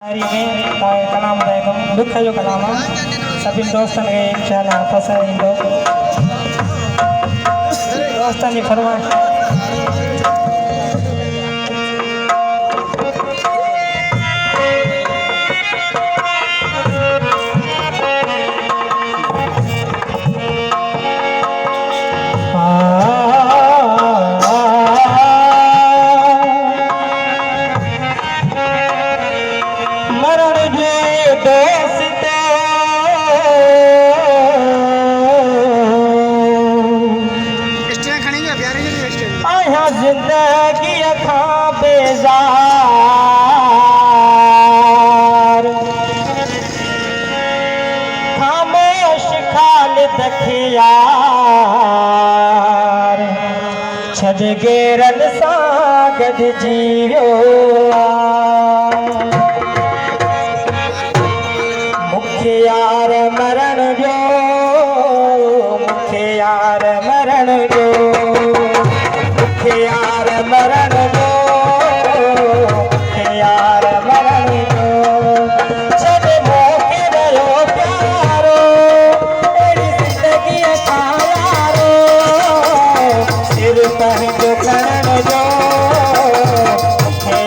में कलाम दुख जो कलाम सभी दोस्तन के इंशाल्लाह पसंद ईंदो दोस्तन जी फरमाइश जिंदगी खा बेजार खामोश खालिद खियार छड़ गेरन सां गॾु जीवियो मुखे यार मरण जो मुखे यार मरण जो यार मरण दो यार मरण दो जब मौके रहो प्यारो तेरी जिंदगी का यारो सिर पर जो करण दो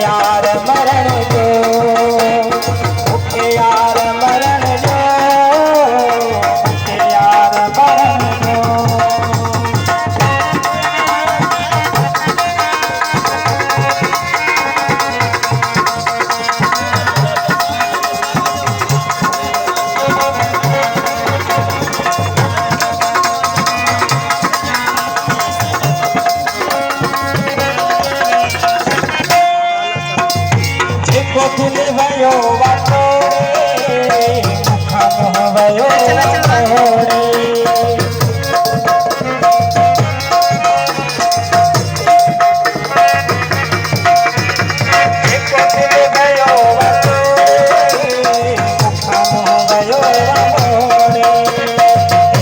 यार मरण दो यार मरण दो यार मरण दो दिल भयो वातोड़े मुखा मोह भयो वातोड़े एको दिल भयो वातोड़े मुखा मोह भयो वातोड़े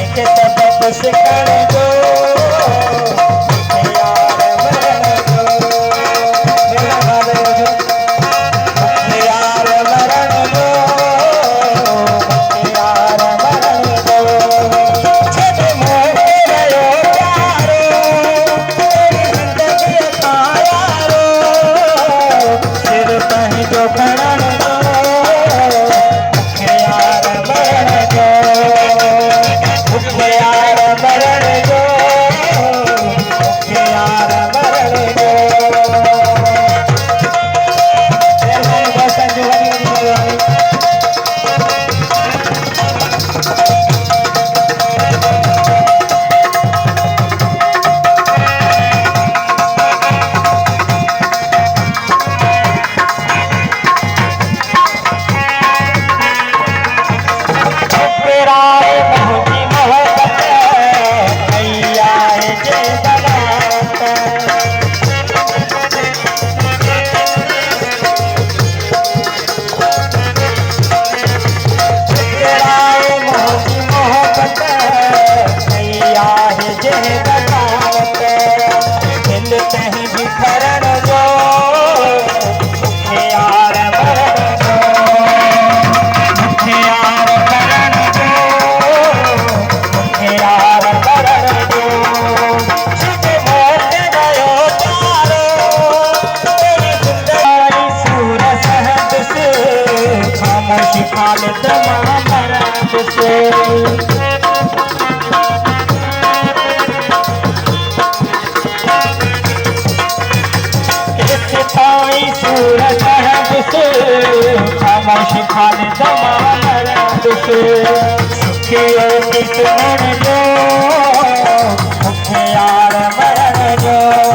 एक सबब सिकण जो खामोश खालिद मरण से सुखी किस्मत जो मुखे यार मरण जो